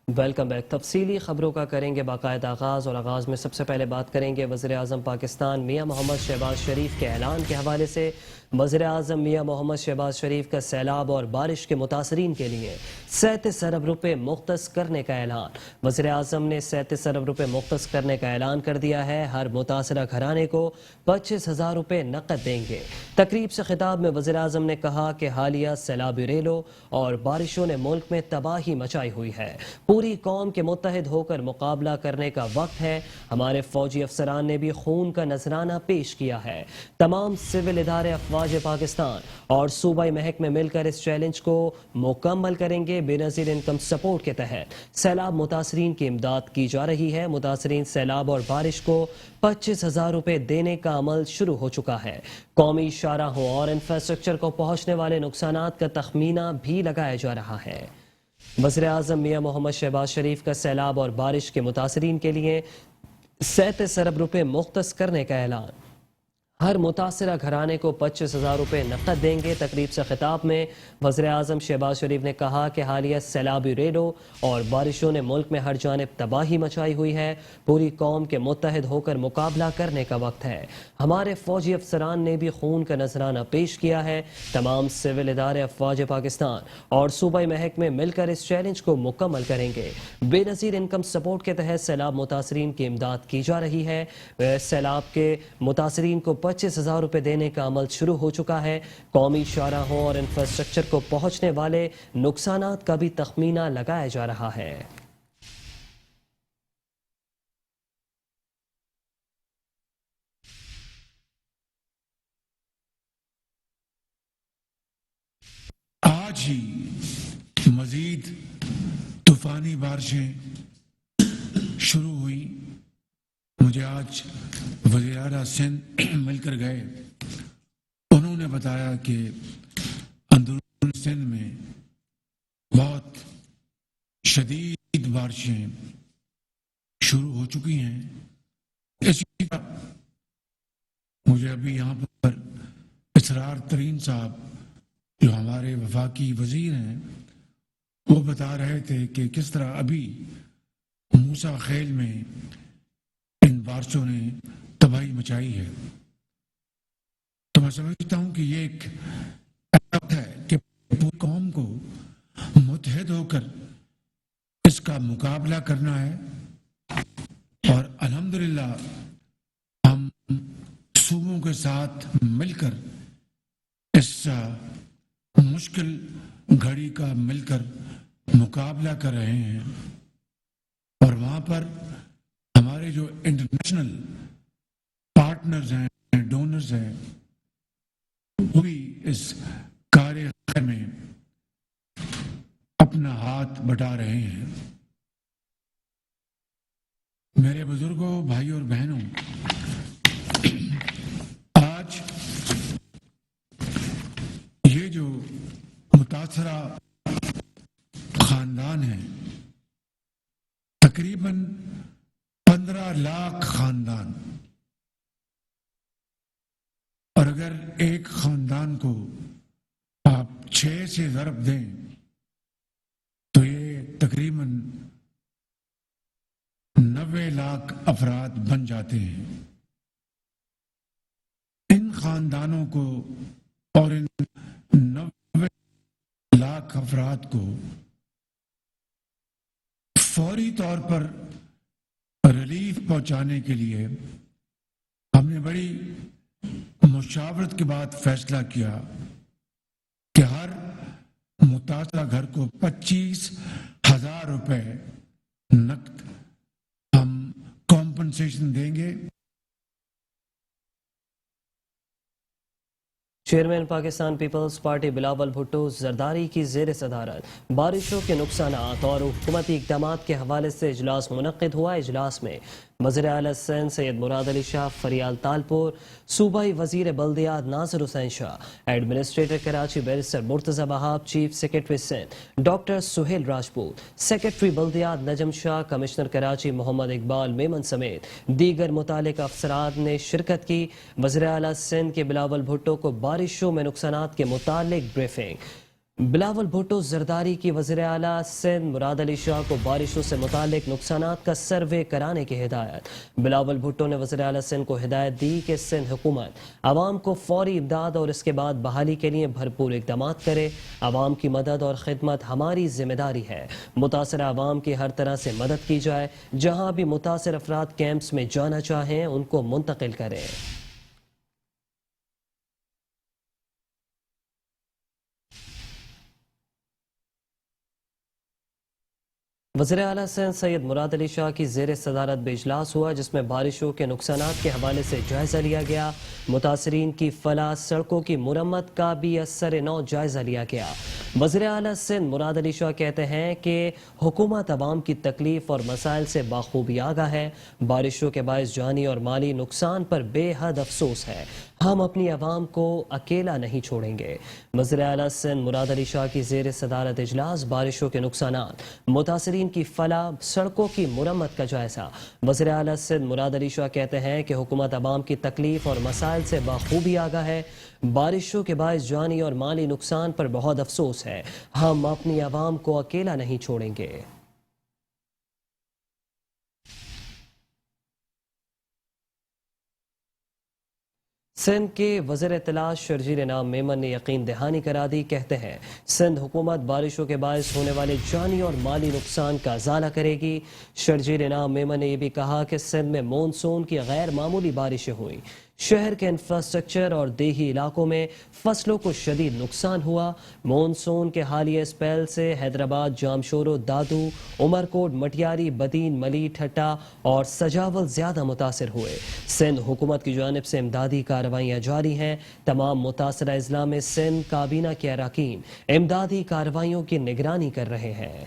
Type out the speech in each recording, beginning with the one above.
Welcome back. تفصیلی خبروں کا کریں گے باقاعدہ آغاز، اور آغاز میں سب سے پہلے بات کریں گے وزیر اعظم پاکستان میاں محمد شہباز شریف کے اعلان کے حوالے سے۔ وزیر اعظم میاں محمد شہباز شریف کا سیلاب اور بارش کے متاثرین کے لیے 37 ارب روپے مختص کرنے کا اعلان۔ وزیر اعظم نے 37 ارب روپے مختص کرنے کا اعلان کر دیا ہے۔ ہر متاثرہ گھرانے کو 25,000 روپے نقد دیں گے۔ تقریب سے خطاب میں وزیر اعظم نے کہا کہ حالیہ سیلابی ریلوں اور بارشوں نے ملک میں تباہی مچائی ہوئی ہے۔ پوری قوم کے متحد ہو کر مقابلہ کرنے کا وقت ہے۔ ہمارے فوجی افسران نے بھی خون کا نذرانہ پیش کیا ہے۔ تمام سول ادارے افواج پاکستان اور صوبائی محکمے مل کر اس چیلنج کو مکمل کریں گے۔ بے نظیر انکم سپورٹ کے تحت سیلاب متاثرین کی امداد کی جا رہی ہے۔ متاثرین سیلاب اور بارش کو 25,000 روپے دینے کا عمل شروع ہو چکا ہے۔ قومی شاہراہوں اور انفراسٹرکچر کو پہنچنے والے نقصانات کا تخمینہ بھی لگایا جا رہا ہے۔ وزیر اعظم میاں محمد شہباز شریف کا سیلاب اور بارش کے متاثرین کے لیے 37 ارب روپے مختص کرنے کا اعلان۔ ہر متاثرہ گھرانے کو 25,000 روپے نقد دیں گے۔ تقریب سے خطاب میں وزیر اعظم شہباز شریف نے کہا کہ حالیہ سیلابی ریلوں اور بارشوں نے ملک میں ہر جانب تباہی مچائی ہوئی ہے۔ پوری قوم کے متحد ہو کر مقابلہ کرنے کا وقت ہے۔ ہمارے فوجی افسران نے بھی خون کا نذرانہ پیش کیا ہے۔ تمام سول ادارے افواج پاکستان اور صوبائی محکمے مل کر اس چیلنج کو مکمل کریں گے۔ بے نظیر انکم سپورٹ کے تحت سیلاب متاثرین کی امداد کی جا رہی ہے۔ سیلاب کے متاثرین کو 25,000 روپے دینے کا عمل شروع ہو چکا ہے۔ قومی شاہراہوں اور انفراسٹرکچر کو پہنچنے والے نقصانات کا بھی تخمینہ لگایا جا رہا ہے۔ آج ہی مزید طوفانی بارشیں شروع ہوئی۔ مجھے آج وزیر اعلیٰ سندھ مل کر گئے۔ انہوں نے بتایا کہ اندرون سندھ میں بہت شدید بارشیں شروع ہو چکی ہیں۔ اسی طرح مجھے ابھی یہاں پر اسرار ترین صاحب جو ہمارے وفاقی وزیر ہیں وہ بتا رہے تھے کہ کس طرح ابھی موسیٰ خیل میں ان بارشوں نے تباہی مچائی ہے۔ تو میں سمجھتا ہوں کہ یہ ایک وقت ہے کہ پوری قوم کو متحد ہو کر اس کا مقابلہ کرنا ہے، اور الحمدللہ ہم صوبوں کے ساتھ مل کر اس مشکل گھڑی کا مل کر مقابلہ کر رہے ہیں، اور وہاں پر ہمارے جو انٹرنیشنل پارٹنرز ہیں، ڈونرز ہیں، وہ بھی اس کارِ خیر میں اپنا ہاتھ بٹا رہے ہیں۔ میرے بزرگوں، بھائیوں اور بہنوں، آج یہ جو متاثرہ خاندان ہیں، تقریباً 15 لاکھ خاندان، اور اگر ایک خاندان کو آپ 6 سے ضرب دیں تو یہ تقریباً 90 لاکھ افراد بن جاتے ہیں۔ ان خاندانوں کو اور ان 90 لاکھ افراد کو فوری طور پر ریلیف پہنچانے کے لیے ہم نے بڑی مشاورت کے بعد فیصلہ کیا کہ ہر متاثرہ گھر کو 25,000 روپے نقد ہم کمپنسیشن دیں گے۔ Chairman Pakistan Peoples Party Bilawal Bhutto Zardari کی زیر صدارت بارشوں کے نقصانات اور حکومتی اقدامات کے حوالے سے اجلاس منعقد ہوا۔ اجلاس میں وزیر اعلیٰ سندھ سید مراد علی شاہ فریال تالپور، صوبائی وزیر بلدیات ناصر حسین شاہ، ایڈمنسٹریٹر کراچی بیرسٹر مرتضی بہاب، chief secretary Sindh doctor Sohail Rajput, secretary بلدیات نجم شاہ، کمشنر کراچی محمد اقبال میمن سمیت دیگر متعلقہ افسران نے شرکت کی۔ وزیر اعلیٰ سندھ کے بلاول بھٹو کو بارشوں میں نقصانات کے متعلق بریفنگ بلاول بھٹو زرداری کی وزیر اعلیٰ سندھ مراد علی شاہ کو بارشوں سے متعلق نقصانات کا سروے کرانے کی ہدایت۔ بلاول بھٹو نے وزیر اعلیٰ سندھ کو ہدایت دی کہ سندھ حکومت عوام کو فوری امداد اور اس کے بعد بحالی کے لیے بھرپور اقدامات کرے۔ عوام کی مدد اور خدمت ہماری ذمہ داری ہے۔ متاثرہ عوام کی ہر طرح سے مدد کی جائے۔ جہاں بھی متاثر افراد کیمپس میں جانا چاہیں ان کو منتقل کریں۔ وزیر اعلیٰ سندھ سید مراد علی شاہ کی زیر صدارت میں اجلاس ہوا جس میں بارشوں کے نقصانات کے حوالے سے جائزہ لیا گیا۔ متاثرین کی فلاح، سڑکوں کی مرمت کا بھی اثر نو جائزہ لیا گیا۔ وزیر اعلیٰ سندھ مراد علی شاہ کہتے ہیں کہ حکومت عوام کی تکلیف اور مسائل سے بخوبی آگاہ ہے۔ بارشوں کے باعث جانی اور مالی نقصان پر بے حد افسوس ہے۔ ہم اپنی عوام کو اکیلا نہیں چھوڑیں گے۔ وزیر اعلیٰ سندھ مراد علی شاہ کی زیر صدارت اجلاس بارشوں کے نقصانات، متاثرین کی فلاح، سڑکوں کی مرمت کا جائزہ۔ وزیر اعلیٰ سندھ مراد علی شاہ کہتے ہیں کہ حکومت عوام کی تکلیف اور مسائل سے بخوبی آگاہ ہے۔ بارشوں کے باعث جانی اور مالی نقصان پر بہت افسوس ہے۔ ہم اپنی عوام کو اکیلا نہیں چھوڑیں گے۔ سندھ کے وزیر اطلاع شرجیل انعام میمن نے یقین دہانی کرا دی۔ کہتے ہیں سندھ حکومت بارشوں کے باعث ہونے والے جانی اور مالی نقصان کا ازالہ کرے گی۔ شرجیل انعام میمن نے یہ بھی کہا کہ سندھ میں مونسون کی غیر معمولی بارشیں ہوئیں۔ شہر کے انفراسٹرکچر اور دیہی علاقوں میں فصلوں کو شدید نقصان ہوا۔ مونسون کے حالیہ اسپیل سے حیدرآباد، جامشورو، دادو، عمرکوٹ، مٹیاری، بدین، ملی، ٹھٹا اور سجاول زیادہ متاثر ہوئے۔ سندھ حکومت کی جانب سے امدادی کارروائیاں جاری ہیں۔ تمام متاثرہ اضلاع میں سندھ کابینہ کے اراکین امدادی کارروائیوں کی نگرانی کر رہے ہیں۔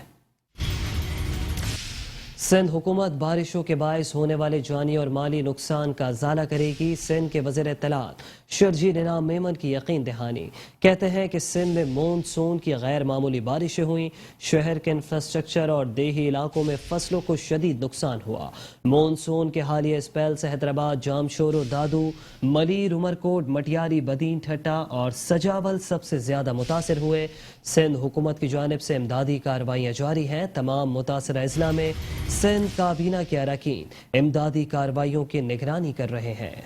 سندھ حکومت بارشوں کے باعث ہونے والے جانی اور مالی نقصان کا ازالہ کرے گی۔ سندھ کے وزیر اطلاعات شرجیل انعام میمن کی یقین دہانی۔ کہتے ہیں کہ سندھ میں مونسون کی غیر معمولی بارشیں ہوئیں۔ شہر کے انفراسٹرکچر اور دیہی علاقوں میں فصلوں کو شدید نقصان ہوا۔ مونسون کے حالیہ اسپیل سے حیدرآباد، جامشورو، دادو، ملیر، عمرکوٹ، مٹیاری، بدین، ٹھٹا اور سجاول سب سے زیادہ متاثر ہوئے۔ سندھ حکومت کی جانب سے امدادی کارروائیاں جاری ہیں۔ تمام متاثرہ اضلاع میں سندھ کابینہ کے اراکین امدادی کارروائیوں کی نگرانی کر رہے ہیں۔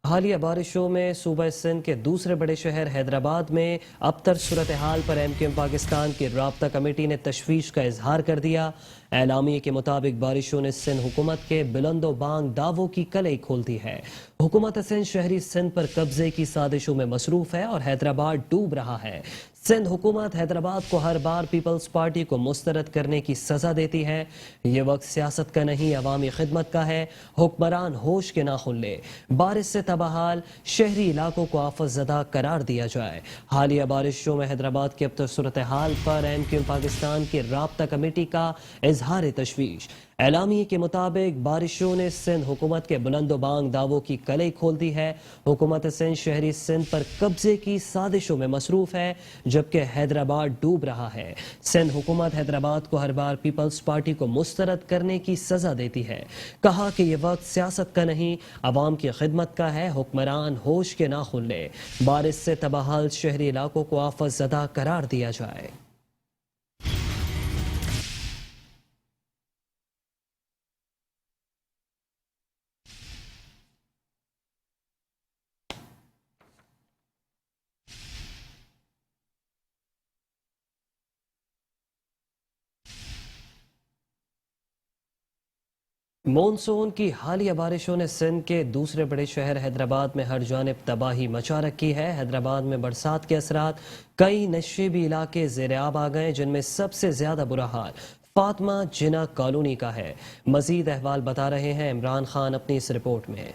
حالیہ بارشوں میں صوبہ سندھ کے دوسرے بڑے شہر حیدرآباد میں ابتر صورتحال پر ایم کیو ایم پاکستان کی رابطہ کمیٹی نے تشویش کا اظہار کر دیا۔ اعلامیے کے مطابق بارشوں نے سندھ حکومت کے بلند و بانگ دعووں کی کلئی کھول دی ہے۔ حکومت سندھ شہری سندھ پر قبضے کی سازشوں میں مصروف ہے اور حیدرآباد ڈوب رہا ہے۔ سندھ حکومت حیدرآباد کو ہر بار پیپلز پارٹی کو مسترد کرنے کی سزا دیتی ہے۔ یہ وقت سیاست کا نہیں، عوامی خدمت کا ہے۔ حکمران ہوش کے ناخن لے۔ بارش سے تباہال شہری علاقوں کو آفت زدہ قرار دیا جائے۔ حالیہ بارشوں میں حیدرآباد کے ابتر صورتحال پر ایم کیو ایم پاکستان کی رابطہ کمیٹی کا اظہار تشویش۔ اعلامیے کے مطابق بارشوں نے سندھ حکومت کے بلند و بانگ دعووں کی کلئی کھول دی ہے۔ حکومت سندھ شہری سندھ پر قبضے کی سازشوں میں مصروف ہے جبکہ حیدرآباد ڈوب رہا ہے۔ سندھ حکومت حیدرآباد کو ہر بار پیپلز پارٹی کو مسترد کرنے کی سزا دیتی ہے۔ کہا کہ یہ وقت سیاست کا نہیں، عوام کی خدمت کا ہے۔ حکمران ہوش کے ناخن لے۔ بارش سے تباہال شہری علاقوں کو آفت زدہ قرار دیا جائے۔ مونسون کی حالیہ بارشوں نے سندھ کے دوسرے بڑے شہر حیدرآباد میں ہر جانب تباہی مچا رکھی ہے۔ حیدرآباد میں برسات کے اثرات کئی نشیبی علاقے زیر آب آ گئے جن میں سب سے زیادہ برا حال فاطمہ جناح کالونی کا ہے۔ مزید احوال بتا رہے ہیں عمران خان اپنی اس رپورٹ میں۔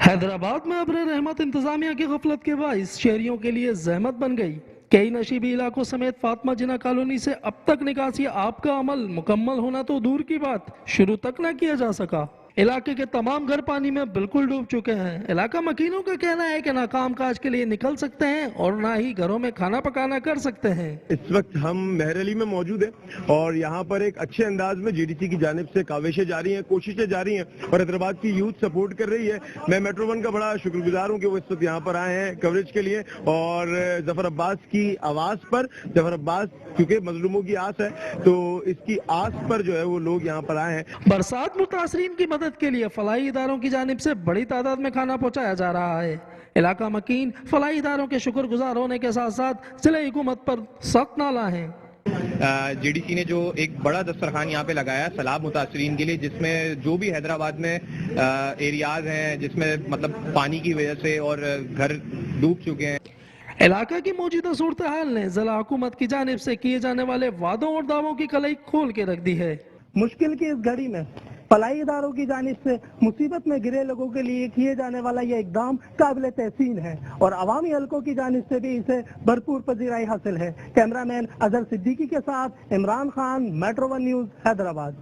حیدرآباد میں ابر رحمت انتظامیہ کی غفلت کے باعث شہریوں کے لیے زحمت بن گئی۔ کئی نشیبی علاقوں سمیت فاطمہ جناح کالونی سے اب تک نکاسی آب کا عمل مکمل ہونا تو دور کی بات، شروع تک نہ کیا جا سکا۔ इलाके के तमाम घर पानी में बिल्कुल डूब चुके हैं। इलाका मकीनों का कहना है कि ना काम काज के लिए निकल सकते हैं और ना ही घरों में खाना पकाना कर सकते हैं। इस वक्त हम महरली में मौजूद हैं और यहाँ पर एक अच्छे अंदाज में जीडीसी की जानिब से काविशें जारी हैं, कोशिशें जारी हैं और हैदराबाद की यूथ सपोर्ट कर रही है। मैं मेट्रो वन का बड़ा शुक्रगुजार हूँ कि वो इस वक्त यहाँ पर आए हैं कवरेज के लिए और जफर अब्बास की आवाज पर, जफर अब्बास क्योंकि मजलूमों की आस है तो इसकी आस पर जो है वो लोग यहाँ पर आए हैं। बरसात मुतासरीन की मदद के लिए फलाही इदारों की जानिब से बड़ी तादाद में खाना पहुंचाया जा रहा है। इलाका मकीन फलाही इदारों के शुक्रगुजार होने के साथ साथ जिले हुकूमत पर सख्त नाला है। जीडीसी ने जो एक बड़ा दस्तरखान यहाँ पे लगाया है सैलाब मुतासरीन के लिए, जिसमें जो भी हैदराबाद में एरियाज हैं जिसमें मतलब पानी की वजह से और घर डूब चुके हैं। इलाका की मौजूदा सूरत हाल ने जिला हुकूमत की जानिब से किए जाने वाले वादों और दावों की कलई खोल के रख दी है। मुश्किल की इस घड़ी में फलाई इदारों की जानिब से मुसीबत में घिरे लोगों के लिए किए जाने वाला यह इकदाम काबिल तहसीन है और अवामी हलकों की जानिब से भी इसे भरपूर पजीराई हासिल है। कैमरामैन अजहर सिद्दीकी के साथ Imran Khan, Metro One News, Hyderabad.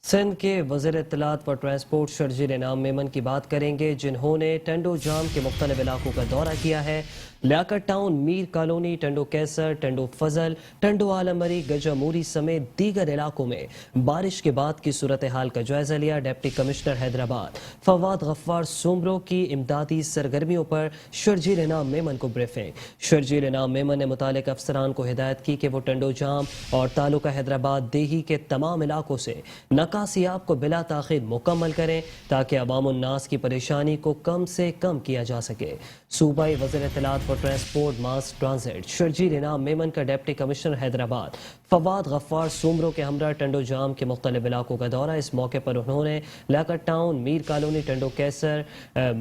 Sindh के वज़ीर इत्तलात व ट्रांसपोर्ट शर्जील इनाम मेमन की बात करेंगे, जिन्होंने टंडो जाम के मुख्तलिफ इलाकों का दौरा किया है। लियाकत टाउन, मीर कॉलोनी, टंडो कैसर, टंडो फजल, टंडो आलमरी, गजामूरी समेत दीगर इलाकों में बारिश के बाद की सूरत हाल का जायजा लिया। डिप्टी कमिश्नर हैदराबाद फवाद गफ्फार सोमरो की इमदादी सरगर्मियों पर शर्जील इनाम मेमन को ब्रीफिंग। शर्जील इनाम मेमन ने मुतालिक अफसरान को हिदायत की कि वो टंडो जाम और तालुका हैदराबाद देही के तमाम इलाकों से नकासियाब को बिला ताखीर मुकम्मल करें ताकि अवाम उन्नास की परेशानी को कम से कम किया जा सके। सूबाई वज़ीर इत्तलात व ट्रांसपोर्ट मास ट्रांजिट शर्जील इनाम मेमन का डिप्टी कमिश्नर हैदराबाद फवाद गफ्फार सोमरो के हमरा टंडो जाम के मुख्तलिफ इलाकों का दौरा। इस मौके पर उन्होंने लियाकत टाउन, मीर कॉलोनी, टंडो कैसर,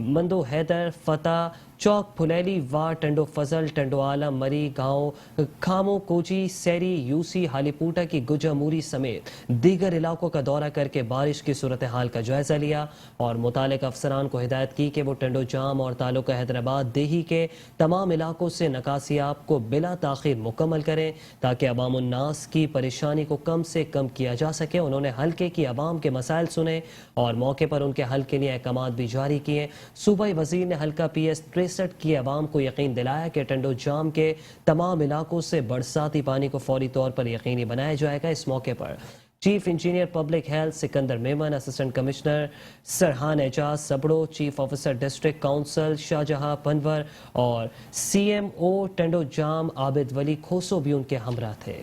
मंदो हैदर, फतेह चौक, फुलैली वार्ड, टंडो फजल, टंडो आलम मरी गांव, खामो कोची, सैरी, यूसी, हालीपूटा की गुजामूरी समेत दीगर इलाकों का दौरा करके बारिश की सूरत हाल का जायजा लिया और मुतालिक अफसरान को हिदायत की कि वो टंडो जाम और तालुका हैदराबाद देही के तमाम इलाकों से नकासियाब को बिला ताखीर मुकम्मल करें ताकि अवाम उन्नास की परेशानी को कम से कम किया जा सके। उन्होंने हल्के की अवाम के मसाइल सुने और मौके पर उनके हल के लिए अहकामात भी जारी किए। सूबाई वजीर ने हल्का PS 63 की अवाम को यकीन दिलाया कि टंडो जाम के तमाम इलाकों से बरसाती पानी को फौरी तौर पर यकीनी बनाया जाएगा। इस मौके पर chief engineer public health Sikandar Memon, assistant commissioner Sarhan Ejaz सबड़ो, chief officer district council Shahjahan Panwar और CMO टंडो जाम आबिद वली खोसो भी उनके हमरा थे।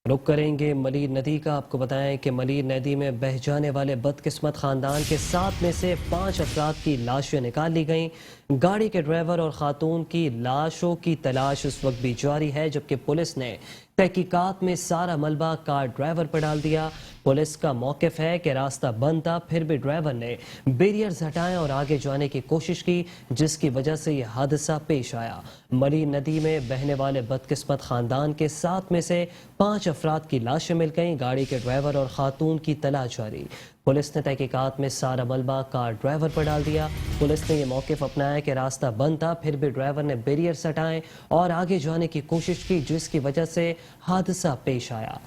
रुक करेंगे मलीर नदी का। आपको बताएं कि मलीर नदी में बह जाने वाले बदकिस्मत खानदान के 7 में से 5 अफराद की लाशें निकाल ली गईं। गाड़ी के ड्राइवर और खातून की लाशों की तलाश इस वक्त भी जारी है, जबकि पुलिस ने तहकीकात में सारा मलबा कार ड्राइवर पर डाल दिया। पुलिस का मौक़िफ़ है कि रास्ता बंद था, फिर भी ड्राइवर ने बैरियर्स हटाए और आगे जाने की कोशिश की, जिसकी वजह से यह हादसा पेश आया। मलीर नदी में बहने वाले बदकिस्मत खानदान के 7 में से 5 अफराद की लाशें मिल गईं। गाड़ी के ड्राइवर और खातून की तलाश जारी। पुलिस ने तहकीकात में सारा मलबा कार ड्राइवर पर डाल दिया। पुलिस ने यह मौक़िफ़ अपनाया कि रास्ता बंद था, फिर भी ड्राइवर ने बैरियर्स हटाए और आगे जाने की कोशिश की, जिसकी वजह से हादसा पेश आया।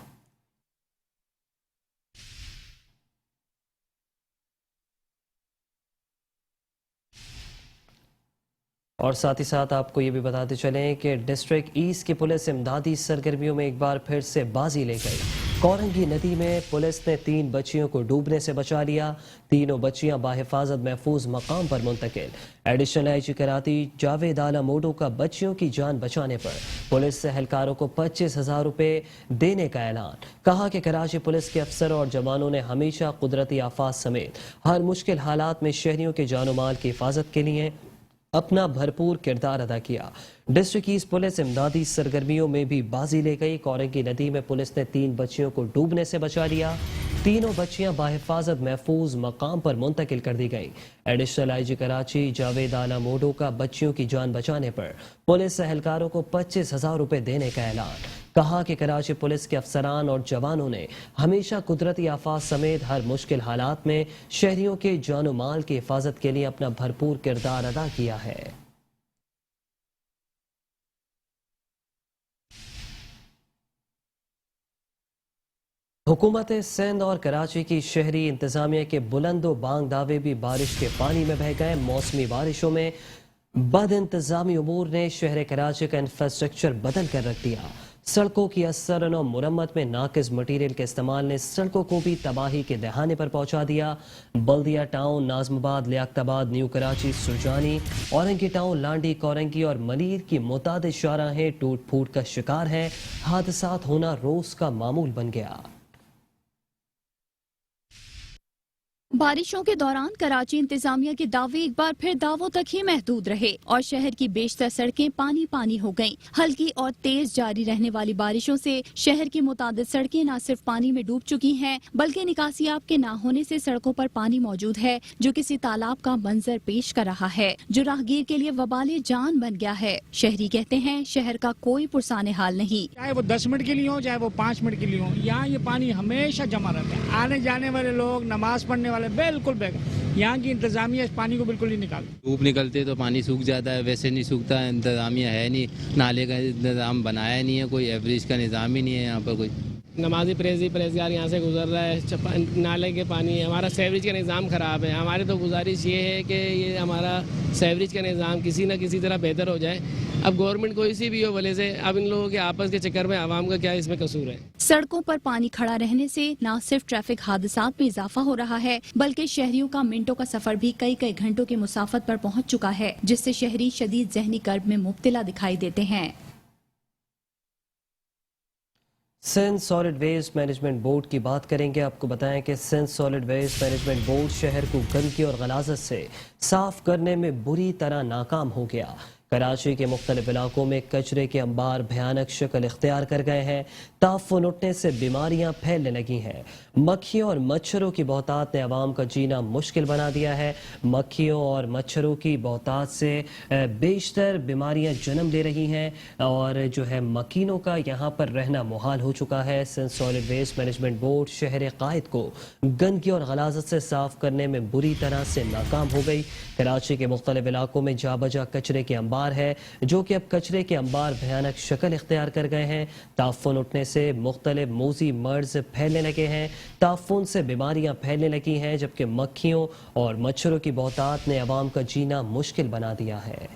और साथ ही साथ आपको ये भी बताते चलें कि डिस्ट्रिक्ट ईस्ट की पुलिस इमदादी सरगर्मियों में एक बार फिर से बाजी ले गई। कोरंगी नदी में पुलिस ने 3 बच्चियों को डूबने से बचा लिया। तीनों बच्चियां बाहिफाजत महफूज मकाम पर मुंतकिल। एडिशनल IG कराती जावेद आला मोडो का बच्चियों की जान बचाने पर पुलिस से एहलकारों को 25,000 रुपये देने का ऐलान। कहा कि कराची पुलिस के अफसर और जवानों ने हमेशा कुदरती आफात समेत हर मुश्किल हालात में शहरियों के जानो माल की हिफाजत के लिए अपना भरपूर किरदार अदा किया। डिस्ट्रिक्ट ईस्ट पुलिस इमदादी सरगर्मियों में भी बाजी ले गई। कोरंगी नदी में पुलिस ने 3 बच्चियों को डूबने से बचा लिया। तीनों बच्चियां बाहिफाजत महफूज मकाम पर मुंतकिल कर दी गई। एडिशनल IG कराची जावेद आला मोडो का बच्चियों की जान बचाने पर पुलिस एहलकारों को 25,000 रुपये देने का ऐलान। کہا کہ کراچی پولیس کے افسران اور جوانوں نے ہمیشہ قدرتی آفات سمیت ہر مشکل حالات میں شہریوں کے جان و مال کی حفاظت کے لیے اپنا بھرپور کردار ادا کیا ہے۔ حکومت سندھ اور کراچی کی شہری انتظامیہ کے بلند و بانگ دعوے بھی بارش کے پانی میں بہہ گئے۔ موسمی بارشوں میں بد انتظامی امور نے شہر کراچی کا انفراسٹرکچر بدل کر رکھ دیا۔ سڑکوں کی اثر و مرمت میں ناقص مٹیریل کے استعمال نے سڑکوں کو بھی تباہی کے دہانے پر پہنچا دیا۔ بلدیہ ٹاؤن، ناظم آباد، لیاقت آباد، نیو کراچی، سرجانی، اورنگی ٹاؤن، لانڈی، کورنگی اور ملیر کی متعدد شاہراہیں ٹوٹ پھوٹ کا شکار ہیں۔ حادثات ہونا روز کا معمول بن گیا۔ بارشوں کے دوران کراچی انتظامیہ کے دعوے ایک بار پھر دعووں تک ہی محدود رہے اور شہر کی بیشتر سڑکیں پانی پانی ہو گئیں۔ ہلکی اور تیز جاری رہنے والی بارشوں سے شہر کی متعدد سڑکیں نہ صرف پانی میں ڈوب چکی ہیں بلکہ نکاسیاب کے نہ ہونے سے سڑکوں پر پانی موجود ہے جو کسی تالاب کا منظر پیش کر رہا ہے، جو راہگیر کے لیے وبال جان بن گیا ہے۔ شہری کہتے ہیں شہر کا کوئی پرسان حال نہیں، چاہے وہ 10 منٹ کے لیے ہو چاہے وہ 5 منٹ کے لیے ہو، یہاں یہ پانی ہمیشہ جمع رہتا ہے۔ آنے جانے والے لوگ، نماز پڑھنے والے بالکل بیکار۔ یہاں کی انتظامیہ اس پانی کو بالکل نہیں نکالتی۔ دھوپ نکلتے تو پانی سوکھ جاتا ہے، ویسے نہیں سوکھتا، انتظامیہ ہے نہیں، نالے کا انتظام بنایا نہیں ہے، کوئی ایوریج کا نظام ہی نہیں ہے یہاں پر کوئی۔ نمازی پرہیزگار یہاں سے گزر رہا ہے، نالے کے پانی، ہمارا سیوریج کا نظام خراب ہے۔ ہماری تو گزارش یہ ہے کہ یہ ہمارا سیوریج کا نظام کسی نہ کسی طرح بہتر ہو جائے۔ اب گورنمنٹ کوئی سی بھی ہو بھلے سے، اب ان لوگوں کے آپس کے چکر میں عوام کا کیا اس میں قصور ہے؟ سڑکوں پر پانی کھڑا رہنے سے نہ صرف ٹریفک حادثات میں اضافہ ہو رہا ہے بلکہ شہریوں کا منٹوں کا سفر بھی کئی گھنٹوں کی مسافت پر پہنچ چکا ہے، جس سے شہری شدید ذہنی کرب میں مبتلا دکھائی دیتے ہیں۔ Sindh Solid Waste Management Board کی بات کریں گے۔ آپ کو بتائیں کہ Sindh Solid Waste Management Board شہر کو گندگی اور غلاظت سے صاف کرنے میں بری طرح ناکام ہو گیا۔ کراچی کے مختلف علاقوں میں کچرے کے انبار بھیانک شکل اختیار کر گئے ہیں۔ تعفن اٹھنے سے بیماریاں پھیلنے لگی ہیں۔ مکھیوں اور مچھروں کی بہتات نے عوام کا جینا مشکل بنا دیا ہے۔ مکھیوں اور مچھروں کی بہتات سے بیشتر بیماریاں جنم لے رہی ہیں اور جو ہے مکینوں کا یہاں پر رہنا محال ہو چکا ہے۔ Sindh Solid Waste Management Board شہر قائد کو گندگی اور غلاظت سے صاف کرنے میں بری طرح سے ناکام ہو گئی۔ کراچی کے مختلف علاقوں میں جا بجا کچرے کے انبار ہے جو کہ اب کچرے کے انبار بھیانک شکل اختیار کر گئے ہیں۔ تعفن اٹھنے سے مختلف موذی مرض پھیلنے لگے ہیں۔ تعفن سے بیماریاں پھیلنے لگی ہیں جبکہ مکھیوں اور مچھروں کی بہتات نے عوام کا جینا مشکل بنا دیا ہے۔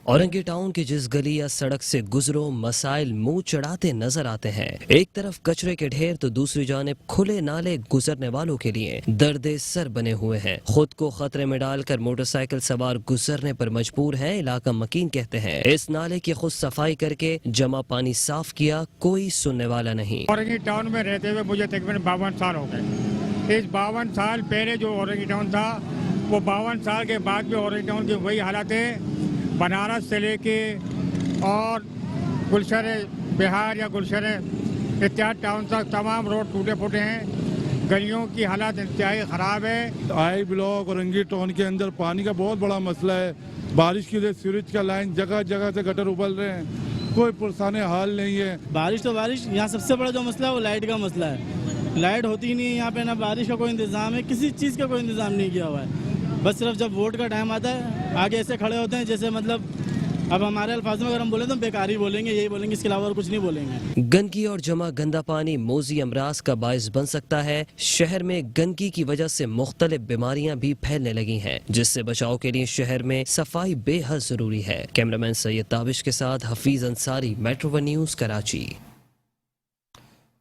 اورنگی ٹاؤن کی جس گلی یا سڑک سے گزرو مسائل منہ چڑھاتے نظر آتے ہیں۔ ایک طرف کچرے کے ڈھیر تو دوسری جانب کھلے نالے گزرنے والوں کے لیے درد سر بنے ہوئے ہیں۔ خود کو خطرے میں ڈال کر موٹر سائیکل سوار گزرنے پر مجبور ہیں۔ علاقہ مکین کہتے ہیں اس نالے کی خود صفائی کر کے جمع پانی صاف کیا، کوئی سننے والا نہیں۔ اورنگی ٹاؤن میں رہتے ہوئے مجھے تقریباً 52 سال ہو گئے۔ اس 52 سال پہلے جو اورنگی ٹاؤن تھا وہ 52 سال کے بعد بھی اورنگی ٹاؤن کی وہی حالت ہے۔ بنارس سے لے کے اور گلشن بہار یا گلشن اتحاد ٹاؤن تک تمام روڈ ٹوٹے پھوٹے ہیں۔ گلیوں کی حالت انتہائی خراب ہے۔ آئی بلاک اورنگی ٹاؤن کے اندر پانی کا بہت بڑا مسئلہ ہے۔ بارش کی وجہ سے سیوریج کا لائن جگہ جگہ سے گٹر ابل رہے ہیں، کوئی پرسان حال نہیں ہے۔ بارش تو بارش، یہاں سب سے بڑا جو مسئلہ ہے وہ لائٹ کا مسئلہ ہے۔ لائٹ ہوتی ہی نہیں ہے یہاں پہ، نہ بارش کا کوئی انتظام ہے، کسی چیز کا کوئی انتظام نہیں کیا ہوا ہے۔ بس صرف جب ووٹ کا ٹائم آتا ہے آگے ایسے کھڑے ہوتے ہیں جیسے مطلب اب ہمارے الفاظ میں اگر ہم بولیں تو بیکاری بولیں گے، یہی بولیں گے، اس کے علاوہ اور کچھ نہیں بولیں گے۔ گندگی اور جمع گندا پانی موذی امراض کا باعث بن سکتا ہے۔ شہر میں گندگی کی وجہ سے مختلف بیماریاں بھی پھیلنے لگی ہیں جس سے بچاؤ کے لیے شہر میں صفائی بے حد ضروری ہے۔ کیمرامین سید تابش کے ساتھ Hafeez Ansari, metro one news, Karachi.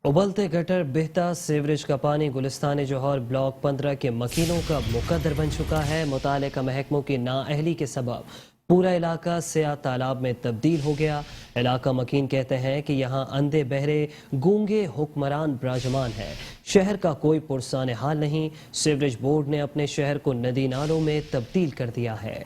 ابلتے گٹر بہتا سیوریج کا پانی گلستان جوہر بلاک 15 کے مکینوں کا مقدر بن چکا ہے۔ متعلقہ محکموں کی نااہلی کے سبب پورا علاقہ سیاہ تالاب میں تبدیل ہو گیا۔ علاقہ مکین کہتے ہیں کہ یہاں اندھے بہرے گونگے حکمران براجمان ہیں۔ شہر کا کوئی پرسان حال نہیں۔ سیوریج بورڈ نے اپنے شہر کو ندی نالوں میں تبدیل کر دیا ہے۔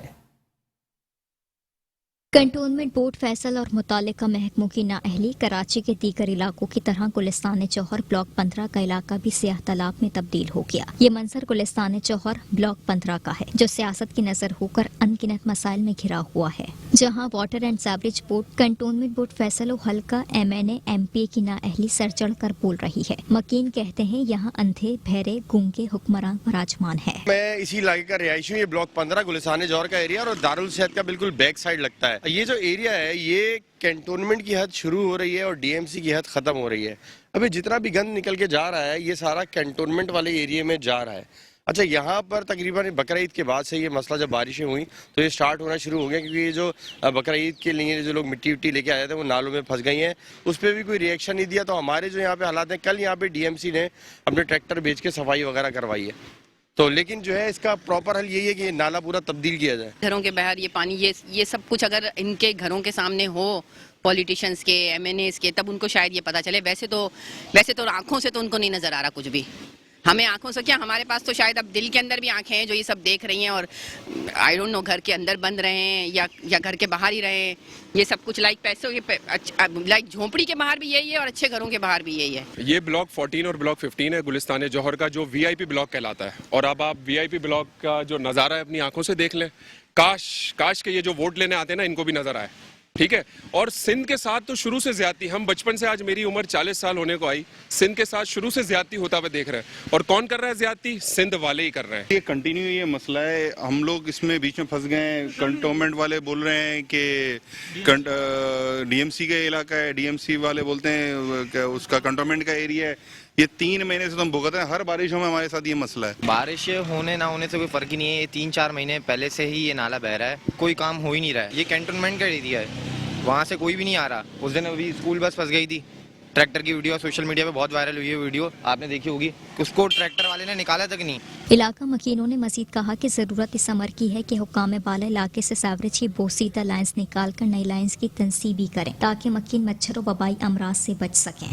کنٹونمنٹ بورڈ فیصل اور متعلقہ محکموں کی نااہلی کراچی کے دیگر علاقوں کی طرح گلستان جوہر بلاک 15 کا علاقہ بھی سیاہ تالاب میں تبدیل ہو گیا۔ یہ منظر گلستان جوہر بلاک 15 کا ہے جو سیاست کی نظر ہو کر ان گنت مسائل میں گھرا ہوا ہے۔ जहां water and sewerage board cantonment board Faisal और हल्का MNA MP की नाअहली सर चढ़कर बोल रही है। मकीन कहते हैं यहाँ अंधे बहरे गूंगे हुक्मरान विराजमान है। मैं इसी इलाके का रिहायशी हूँ। ये ब्लॉक 15 गुलिस्तान जौहर का एरिया और दारुल सेहत का बिल्कुल बैक साइड लगता है। ये जो एरिया है ये कैंटोनमेंट की हद शुरू हो रही है और DMC की हद खत्म हो रही है। अभी जितना भी गंद निकल के जा रहा है ये सारा कैंटोनमेंट वाले एरिया में जा रहा है। अच्छा, यहाँ पर तकरीबन बकरा ईद के बाद से ये मसला जब बारिशें हुई तो ये स्टार्ट होना शुरू हो गया, क्योंकि ये जो बकरा ईद के लिए जो लोग मिट्टी विट्टी लेके आए थे वो नालों में फंस गई हैं, उस पर भी कोई रिएक्शन नहीं दिया। तो हमारे जो यहाँ पे हालात हैं, कल यहाँ पे DMC ने अपने ट्रैक्टर भेज के सफाई वगैरह करवाई है। तो लेकिन जो है इसका प्रॉपर हल यही है कि ये नाला पूरा तब्दील किया जाए। घरों के बाहर ये पानी ये सब कुछ अगर इनके घरों के सामने हो, पॉलिटिशियंस के, MNAs के, तब उनको शायद ये पता चले। वैसे तो आंखों से तो उनको नहीं नजर आ रहा कुछ भी। हमें आंखों से क्या, हमारे पास तो शायद अब दिल के अंदर भी आंखें हैं जो ये सब देख रही हैं, और आई डोंट नो घर के अंदर बंद रहे हैं या घर के बाहर ही रहे हैं। ये सब कुछ लाइक पैसों के लाइक झोंपड़ी के बाहर भी यही है और अच्छे घरों के बाहर भी यही है। ये ब्लॉक 14 और ब्लॉक 15 है गुलिस्तान जौहर का, जो VIP ब्लॉक कहलाता है। और अब आप VIP ब्लॉक का जो नज़ारा है अपनी आंखों से देख लें। काश के ये जो वोट लेने आते हैं ना इनको भी नजर आए, ठीक है। और सिंध के साथ तो शुरू से ज्यादती, हम बचपन से, आज मेरी उम्र 40 साल होने को आई, सिंध के साथ शुरू से ज्यादती होता हुआ देख रहे हैं। और कौन कर रहा है ज्यादती? सिंध वाले ही कर रहे हैं। ये कंटिन्यू ये मसला है, हम लोग इसमें बीच में फंस गए हैं। कंटोनमेंट वाले बोल रहे हैं कि DMC का इलाका है, DMC वाले बोलते हैं उसका कंटोनमेंट का एरिया है। ये 3 महीने से तो हम भुगत रहे हैं, हर बारिशों में हमारे साथ ये मसला है। बारिश होने ना होने से कोई फर्क ही नहीं है। ये 3-4 महीने पहले से ही ये नाला बह रहा है, कोई काम हो ही नहीं रहा है। ये कैंटोनमेंट का एरिया है, वहाँ से कोई भी नहीं आ रहा। उस दिन अभी स्कूल बस फंस गई थी, ट्रैक्टर की वीडियो सोशल मीडिया पे बहुत वायरल हुई है, वीडियो आपने देखी होगी, उसको ट्रैक्टर वाले ने निकाला तक नहीं। इलाका मकीनों ने मजीद कहा कि जरूरत इस अमर की है कि हुक्काम बाला इलाके से सावरेज की बोसीदा लाइन्स निकाल कर नई लाइन्स की तंसीब भी करें ताकि मकीन मच्छरों वबाई अमराज से बच सकें।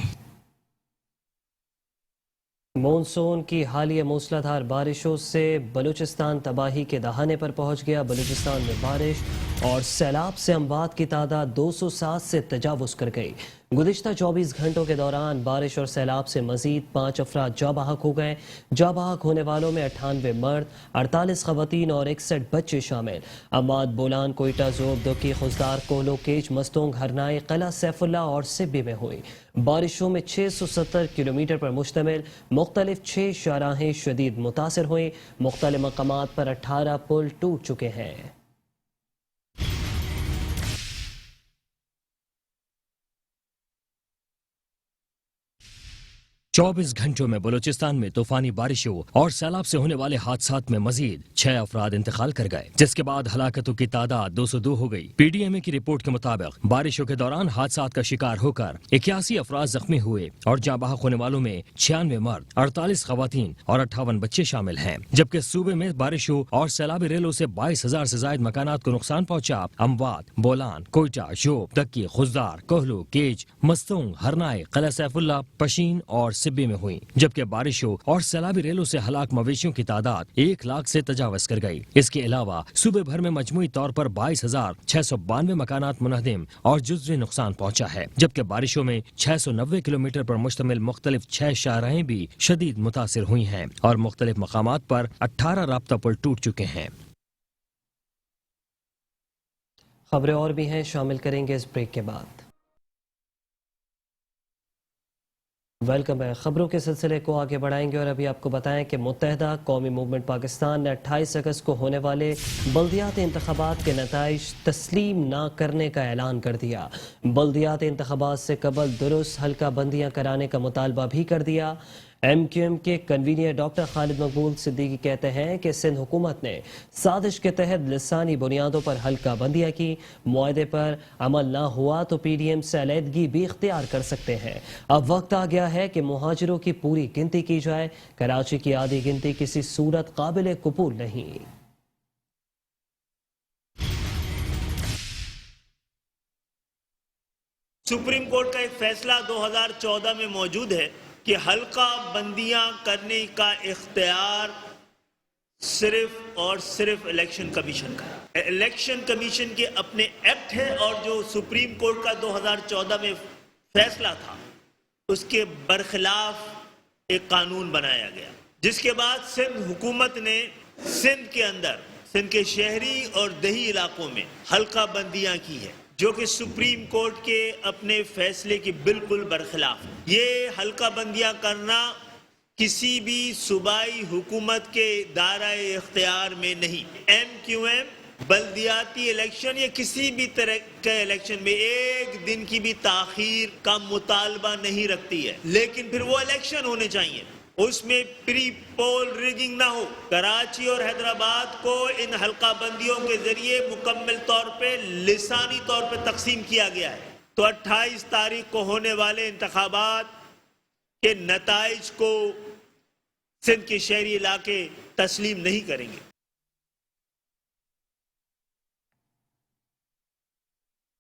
मॉनसून की हालिया मूसलाधार बारिशों से बलूचिस्तान तबाही के दहाने पर पहुंच गया। बलूचिस्तान में बारिश और सैलाब से अमवात की तादाद 207 से तजावुज़ कर गई। गुज़िश्ता 24 घंटों के दौरान बारिश और सैलाब से मजीद 5 अफराद जाँ बहक हो गए। जाँ बहक होने वालों में 98 मर्द, 48 खवातीन और 61 बच्चे शामिल। अमाद, बोलान, कोयटा, जोब, दुकी, खुजदार, कोलो, केच, मस्तोंग, हरनाई, किला सैफुल्ला और सिब्बी में हुई। बारिशों में 670 किलोमीटर पर मुश्तमिल मुख्तलिफ 6 शाहराहें शदीद मुतासर हुई। मुख्तलिफ मकामात पर 18 पुल टूट चुके हैं। चौबीस घंटों में बलूचिस्तान में तूफानी बारिशों और सैलाब से होने वाले हादसात में मजीद 6 अफराद इंतकाल कर गए, जिसके बाद हलाकतों की तादाद 202 हो गई। PDMA की रिपोर्ट के मुताबिक बारिशों के दौरान हादसात का शिकार होकर 81 अफराद जख्मी हुए और जाँ बहक होने वालों में 96 मर्द, 48 खवातीन और 58 बच्चे शामिल हैं। जबकि सूबे में बारिशों और सैलाबी रेलों से 22,000 से ज्यादा मकानात को नुकसान पहुंचा। अमवात, बोलान, कोयटा, जोब, दक्की, खुजदार, कोहलू, केज, मस्तूंग, हरनाई, किला सैफुल्ला, पशीन और सिब्बी में हुई। जबकि बारिशों और सैलाबी रेलों से हलाक मवेशियों की तादाद 1 लाख से तजावज कर गई। इसके अलावा सूबे भर में मजमूई तौर पर 22,692 मकानात मुनहदिम और जुज़वी नुकसान पहुंचा है। जबकि बारिशों में 690 किलोमीटर पर मुश्तमिल मुख्तलिफ 6 शाहराहें भी शदीद मुतासिर हुई हैं और मुख्तलिफ मकामात पर 18 राब्ता पुल टूट चुके हैं। खबरें और भी हैं, शामिल करेंगे इस ब्रेक के बाद। वेलकम है। खबरों के सिलसिले को आगे बढ़ाएंगे और अभी आपको बताएं कि मुत्तहदा कौमी मूवमेंट पाकिस्तान ने 28 अगस्त को होने वाले बल्दियाती इंतखाबात के नताइज तस्लीम न करने का ऐलान कर दिया। बल्दियाती इंतखाबात से कबल दुरुस्त हल्का बंदियाँ कराने का मुतालबा भी कर दिया। MQM के कन्वीनर डॉक्टर खालिद मकबूल सिद्दीकी कहते हैं कि सिंध हुकूमत ने साजिश के तहत लिसानी बुनियादों पर हल्का बंदियाँ की। मुआहदे पर अमल ना हुआ तो PDM से अलहदगी भी इख्तियार कर सकते हैं। अब वक्त आ गया है कि मुहाजिरों की पूरी गिनती की जाए। कराची की आधी गिनती किसी सूरत काबिल कबूल नहीं। सुप्रीम कोर्ट का एक फैसला 2014 में मौजूद है कि हल्का बंदियां करने का इख्तियार सिर्फ और सिर्फ इलेक्शन कमीशन का है। इलेक्शन कमीशन के अपने एक्ट है और जो सुप्रीम कोर्ट का 2014 में फैसला था उसके बरखिलाफ एक कानून बनाया गया, जिसके बाद सिंध हुकूमत ने सिंध के अंदर सिंध के शहरी और दही इलाकों में हल्का बंदियां की है, जो कि सुप्रीम कोर्ट के अपने फैसले की बिल्कुल बरखिलाफ है। ये हल्का बंदियां करना किसी भी सूबाई हुकूमत के दायरे इख्तियार में नहीं। MQM बल्दियाती इलेक्शन या किसी भी तरह के इलेक्शन में एक दिन की भी ताखीर का मुतालबा नहीं रखती है, लेकिन फिर वो इलेक्शन होने चाहिए, उसमें प्री पोल रिगिंग ना हो। कराची और हैदराबाद को इन हल्का बंदियों के जरिए मुकम्मल तौर पे लिसानी तौर पे तकसीम किया गया है। तो 28 तारीख को होने वाले इंतखाबात के नताइज को सिंध के शहरी इलाके तस्लीम नहीं करेंगे।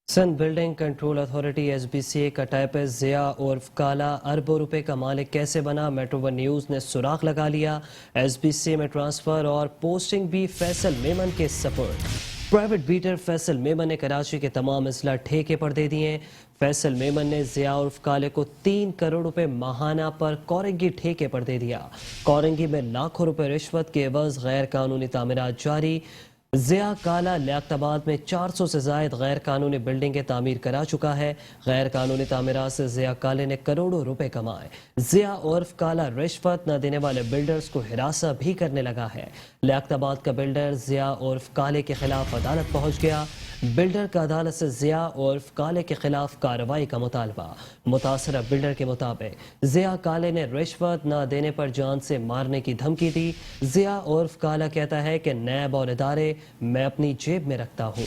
Sindh Building Control Authority SBCA का टाइपिस्ट ज़िया उर्फ काला अरबों रुपए का मालिक कैसे बना, मेट्रो वन न्यूज़ ने सुराग लगा लिया। SBCA में ट्रांसफर और पोस्टिंग भी फैसल मेमन के सपोर्ट। प्राइवेट बीटर फैसल मेमन ने कराची के तमाम अजला ठेके पर दे दिए। फैसल मेमन ने ज़िया उर्फ काले को 3 करोड़ रुपए माहाना पर कोरंगी ठेके पर दे दिया। कोरंगी में लाखों रुपए रिश्वत के एवज गैर कानूनी तामीरात जारी। ज़िया काला लियाकताबाद में 400 से ज़ायद गैर कानूनी बिल्डिंगें तामीर करा चुका है। गैर कानूनी तामीरात से ज़िया काले ने करोड़ों रुपए कमाए। ज़िया उर्फ काला रिश्वत न देने वाले बिल्डर्स को हिरासा भी करने लगा है। लियाकताबाद का बिल्डर ज़िया उर्फ काले के खिलाफ अदालत पहुंच गया। बिल्डर का अदालत से ज़िया उर्फ काले के खिलाफ कार्रवाई का मुतालबा। मुतासरा बिल्डर के मुताबिक ज़िया काले ने रिश्वत न देने पर जान से मारने की धमकी दी। ज़िया उर्फ काला कहता है कि नैब और इदारे मैं अपनी जेब में रखता हूँ।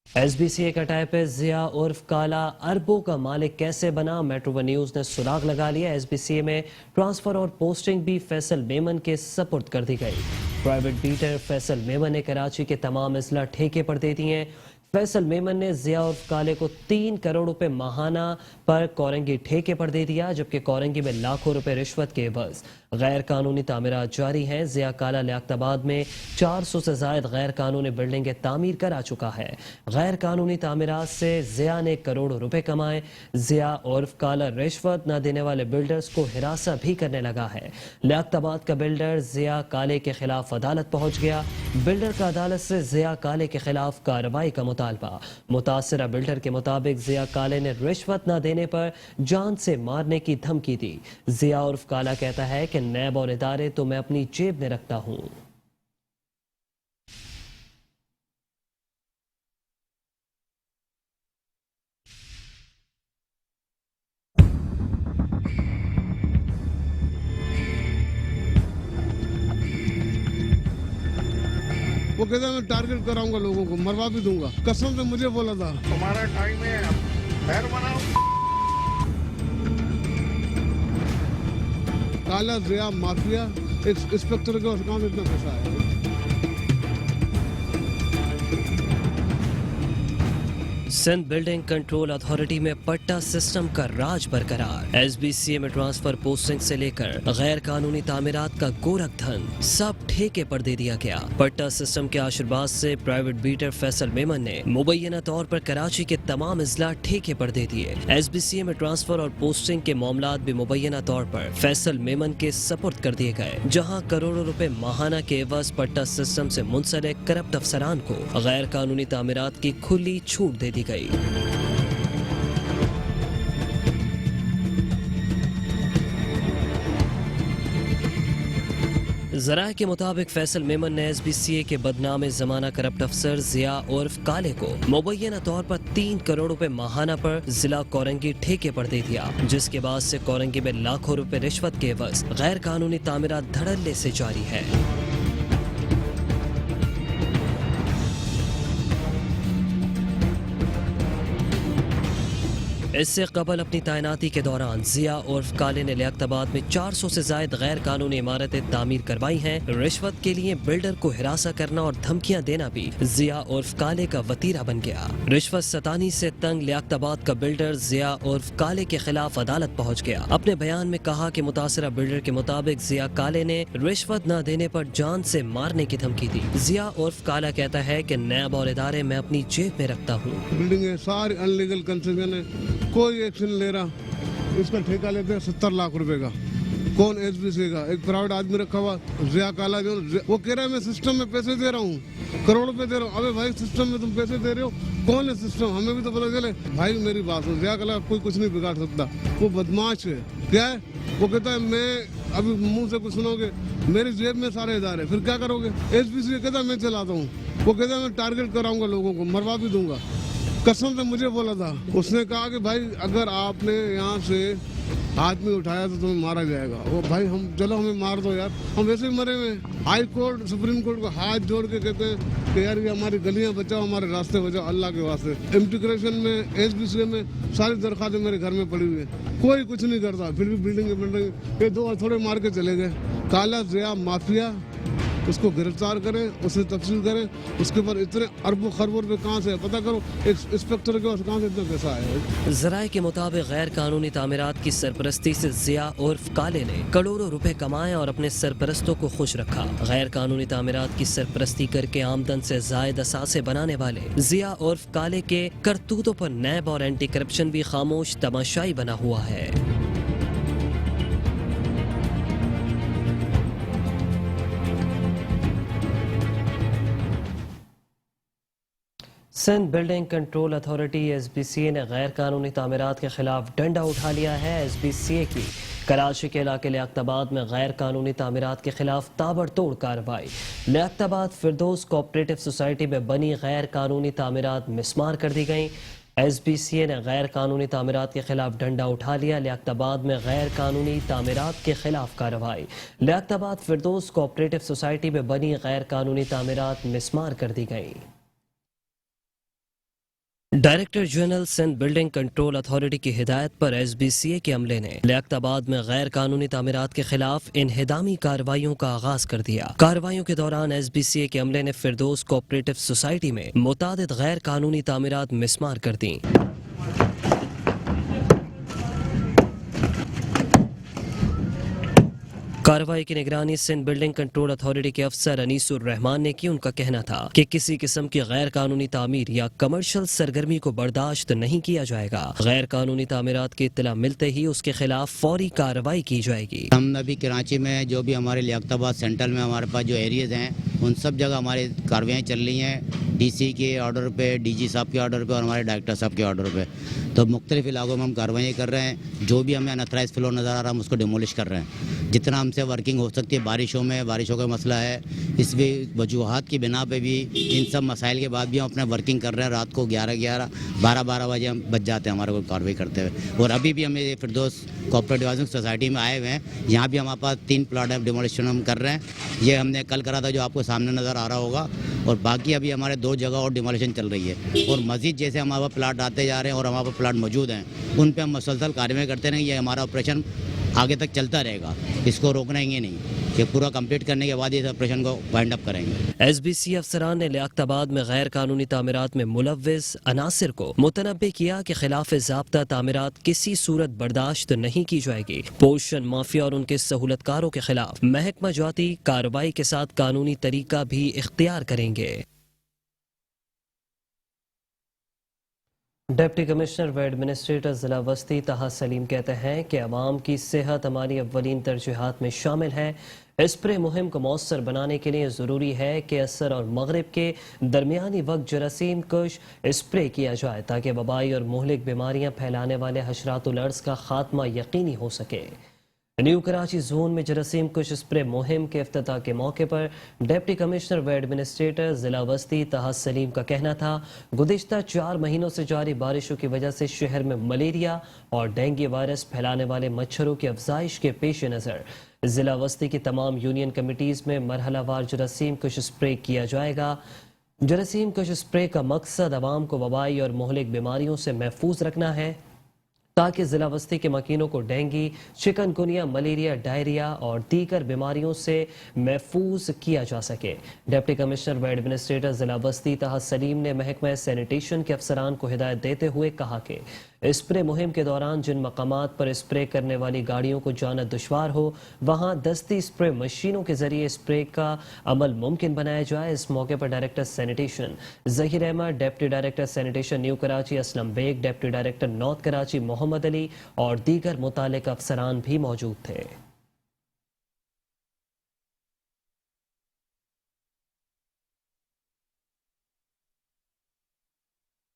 SBCA का टाइपिस्ट ज़िया उर्फ काला अरबों का मालिक कैसे बना, मेट्रो वन न्यूज़ ने सुराग लगा लिया। SBCA में ट्रांसफर और पोस्टिंग भी फैसल मेमन के सपुर्द कर दी गई। प्राइवेट बीटर फैसल मेमन ने कराची के तमाम अजला ठेके पर दे दिए। फैसल मेमन ने ज़िया उर्फ काले को 3 करोड़ रुपए माहाना पर कोरंगी ठेके पर दे दिया, जबकि कोरंगी में लाखों रुपए रिश्वत के एवज गैर कानूनी तामीरात जारी हैं। ज़िया काला लियाकताबाद में 400 से ज़ायद गैर कानूनी बिल्डिंगें तामीर करा चुका है। गैर कानूनी तामीरात से ज़िया ने करोड़ों रुपए कमाए। ज़िया उर्फ काला रिश्वत न देने वाले बिल्डर्स को हिरासा भी करने लगा है। लियाकताबाद का बिल्डर ज़िया काले के खिलाफ अदालत पहुंच गया। बिल्डर का अदालत से ज़िया काले के खिलाफ कार्रवाई का मुतालबा। मुतासरा बिल्डर के मुताबिक ज़िया काले ने रिश्वत न देने पर जान से मारने की धमकी दी। ज़िया उर्फ काला कहता है कि नैब और इदारे तो मैं अपनी जेब में रखता हूं। वो कहता मैं टारगेट कराऊंगा, लोगों को मरवा भी दूंगा। कसम से मुझे बोला था तुम्हारा टाइम है, खैर बनाओ। काला ज़िया माफिया इंस्पेक्टर के काम इतना पैसा है। सिंध बिल्डिंग कंट्रोल अथॉरिटी में पट्टा सिस्टम का राज बरकरार। SBCA में ट्रांसफर पोस्टिंग से लेकर गैर कानूनी तामीरात का गोरख धन सब ठेके पर दे दिया गया। पट्टा सिस्टम के आशीर्वाद से प्राइवेट बीटर फैसल मेमन ने मुबैना तौर पर कराची के तमाम अजला ठेके पर दे दिए। SBCA में ट्रांसफर और पोस्टिंग के मामलात भी मुबैना तौर पर फैसल मेमन के सपुर्द कर दिए गए, जहाँ करोड़ों रुपए माहाना के एवज पट्टा सिस्टम से मुंसलिक करप्ट अफसरान को गैर कानूनी तामीरात की खुली छूट दे दी गई। ज़राए के मुताबिक फैसल मेमन ने SBCA के बदनाम ज़माना करप्ट अफसर ज़िया उर्फ काले को मुबैना तौर पर 3 करोड़ रुपए माहाना पर जिला कोरंगी ठेके पर दे दिया, जिसके बाद से कोरंगी में लाखों रुपए रिश्वत के एवज गैर कानूनी तामीरात धड़ल्ले से जारी है। इससे कबल अपनी तैनाती के दौरान ज़िया उर्फ काले ने लियाकताबाद में 400 से ज़ायद गैर कानूनी इमारतें तामीर करवाई हैं। रिश्वत के लिए बिल्डर को हिरासा करना और धमकियां देना भी ज़िया उर्फ काले का वतीरा बन गया। रिश्वत सतानी से तंग लियाकताबाद का बिल्डर ज़िया उर्फ काले के खिलाफ अदालत पहुंच गया। अपने बयान में कहा कि मुतासरा बिल्डर के मुताबिक ज़िया काले ने रिश्वत न देने पर जान से मारने की धमकी दी। ज़िया उर्फ काला कहता है कि नैब और इदारे मैं अपनी जेब में रखता हूँ। बिल्डिंग सारी अनलीगल कंस्ट्रक्शन है, कोई एक्शन ले रहा। इसका ठेका लेते हैं 70 लाख रुपए का। कौन एसबीसी का? एक प्राइवेट आदमी रखा हुआ जिया काला, जो वो कह रहा है मैं सिस्टम में पैसे दे रहा हूँ, करोड़ रुपए दे रहा हूँ। अबे भाई सिस्टम में तुम पैसे दे रहे हो, कौन है सिस्टम? हमें भी तो पता चले। भाई मेरी बात हो, जिया काला कोई कुछ नहीं बिगाड़ सकता, वो बदमाश है। क्या है वो? कहता है मैं अभी मुंह से कुछ सुनोगे, मेरी जेब में सारे इदारे, फिर क्या करोगे? एसबीसी कहता है मैं चलाता हूँ, वो कहता है मैं टारगेट कराऊंगा लोगों को, मरवा भी दूंगा। कसम से मुझे बोला था, उसने कहा कि भाई अगर आपने यहाँ से आदमी उठाया तो तुम्हें मारा जाएगा। वो भाई हम चलो हमें मार दो यार, हम वैसे ही मरे हुए। हाई कोर्ट सुप्रीम कोर्ट को हाथ जोड़ के कहते हैं कि यार ये हमारी गलियां बचाओ, हमारे रास्ते बचाओ, अल्लाह के वास्ते। इंटीग्रेशन में एसबीसी में सारी दरखास्तें मेरे घर में पड़ी हुई है, कोई कुछ नहीं करता, फिर भी बिल्डिंग बन रही। ये दो थोड़े मार के चले गए। काला जिया माफिया, उसको गिरफ्तार करें, उसे तफ्सील करें, उसके ऊपर इतने अरबों खरबों रुपए कहाँ से है पता करो। एक इंस्पेक्टर के पास कहाँ से इतना पैसा आया? ज़राए के मुताबिक गैर कानूनी तामीरात की सरपरस्ती से जिया उर्फ काले ने करोड़ों रुपए कमाए और अपने सरपरस्तों को खुश रखा। गैर कानूनी तामीरात की सरपरस्ती करके आमदन से जायद असासे बनाने वाले जिया उर्फ काले के करतूतों पर नैब और एंटी करप्शन भी खामोश तमाशाई बना हुआ है। Sindh Building Control Authority SBCA ने गैर कानूनी तामीरात के खिलाफ डंडा उठा लिया है। SBCA की कराची के इलाके लियाकताबाद में गैर कानूनी तामीरात के खिलाफ ताबड़तोड़ कार्रवाई। लियाकताबाद फिरदौस कोऑपरेटिव सोसाइटी में बनी गैर कानूनी तामीरात मिसमार कर दी गईं। SBCA ने गैर कानूनी तामीरात के खिलाफ डंडा उठा लिया। लियाकताबाद में गैर कानूनी तामीरात के खिलाफ कार्रवाई। लियाकताबाद फिरदौस कोऑपरेटिव सोसाइटी में बनी गैर कानूनी तामीरात मिसमार कर दी गईं। Director general Sindh Building Control Authority की हिदायत पर SBCA के अमले ने लियाकताबाद में गैर कानूनी तामीरात के खिलाफ इनहिदामी कार्रवाइयों का आगाज कर दिया। कार्रवाइयों के दौरान SBCA के अमले ने फिरदौस कोऑपरेटिव सोसाइटी में मुतादिद गैर कानूनी तामीरात मिसमार कर दी। कार्रवाई की निगरानी सिंध बिल्डिंग कंट्रोल अथॉरिटी के अफसर अनीसुर रहमान ने की। उनका कहना था कि किसी किस्म की गैर कानूनी तामीर या कमर्शियल सरगर्मी को बर्दाश्त नहीं किया जाएगा। गैर कानूनी तामीरात की इत्तला मिलते ही उसके खिलाफ फौरी कार्रवाई की जाएगी। हम अभी कराची में जो भी हमारे लियाकताबाद सेंट्रल में हमारे पास जो एरियाज हैं उन सब जगह हमारी कार्रवाई चल रही हैं, DC के ऑर्डर पे, DG साहब के ऑर्डर पे और हमारे डायरेक्टर साहब के ऑर्डर पे। तो मुख्तलिफ इलाकों में हम कार्रवाई कर रहे हैं। जो भी हमें अनअथराइज्ड फ्लो नज़र आ रहा है हम उसको डिमोलिश कर रहे हैं। जितना हमसे वर्किंग हो सकती है, बारिशों का मसला है, इस भी वजूहात की बिना पे भी इन सब मसाइल के बाद भी हम अपना वर्किंग कर रहे हैं। रात को 11 12 बजे हम बच जाते हैं हमारे को कार्रवाई करते हुए। और अभी भी हम ये फिरदौस कोऑपरेटिव हाउसिंग सोसाइटी में आए हुए हैं। यहाँ भी हमारे पास 3 प्लाट है, डिमोलिशन हम कर रहे हैं। ये हमने कल करा था जो आपको सामने नज़र आ रहा होगा। और बाकी अभी हमारे 2 जगह और डिमोलिशन चल रही है। और मज़ीद जैसे हमारे पास प्लाट आते जा रहे हैं और हमारे पास प्लाट मौजूद हैं उन पर हम मुसलसल कार्रवाई करते रहेंगे। ये हमारा ऑपरेशन आगे तक चलता रहेगा, इसको रोकना नहीं कि पूरा कंप्लीट करने के बाद इस ऑपरेशन को वाइंड अप करेंगे। SBC अफसरान ने लियाकताबाद में गैर कानूनी तामीरात में मुलव्विस अनासिर को मुतनब्बे किया कि खिलाफ ज़ाब्ता तामीरात किसी सूरत बर्दाश्त नहीं की जाएगी। पोषण माफिया और उनके सहूलतकारों के खिलाफ महकमा जाती कार्रवाई के साथ कानूनी तरीका भी इख्तियार करेंगे। डिप्टी कमिश्नर व एडमिनिस्ट्रेटर ज़िला वस्ती ताहा सलीम कहते हैं कि अवाम की सेहत हमारी अव्वलीन तरजीहात में शामिल है। स्प्रे मुहिम को मौसर बनाने के लिए ज़रूरी है कि असर और मगरिब के दरमियानी वक्त जरासीम कुश स्प्रे किया जाए ताकि वबाई और मुहलिक बीमारियां फैलाने वाले हशरातुल अर्ज़ का खात्मा यकीनी हो सके। न्यू कराची जोन में जरासीम कुश स्प्रे मुहिम के इफ्तिताह के मौके पर डिप्टी कमिश्नर व एडमिनिस्ट्रेटर ज़िला वस्ती ताहा सलीम का कहना था गुज़िश्ता 4 महीनों से जारी बारिशों की वजह से शहर में मलेरिया और डेंगू वायरस फैलाने वाले मच्छरों की अफजाइश के पेश नज़र ज़िला वस्ती की तमाम यूनियन कमेटीज़ में मरहलावार जरासीम कुश स्प्रे किया जाएगा। जरासीम कुश स्प्रे का मकसद अवाम को वबाई और मुहलिक बीमारियों से महफूज रखना है ताकि ज़िला वस्ती के मकीनों को डेंगू, चिकनगुनिया, मलेरिया, डायरिया और दीगर बीमारियों से महफूज किया जा सके। डिप्टी कमिश्नर व एडमिनिस्ट्रेटर ज़िला वस्ती ताहा सलीम ने महकमा सैनिटेशन के अफसरान को हिदायत देते हुए कहा कि स्प्रे मुहिम के दौरान जिन मकामात पर स्प्रे करने वाली गाड़ियों को जाना दुश्वार हो वहाँ दस्ती स्प्रे मशीनों के जरिए स्प्रे का अमल मुमकिन बनाया जाए। इस मौके पर director sanitation Zaheer Ahmed, deputy director sanitation New Karachi Aslam Baig, deputy director North Karachi Mohammad Ali और दीगर मुतालिक अफसरान भी मौजूद थे।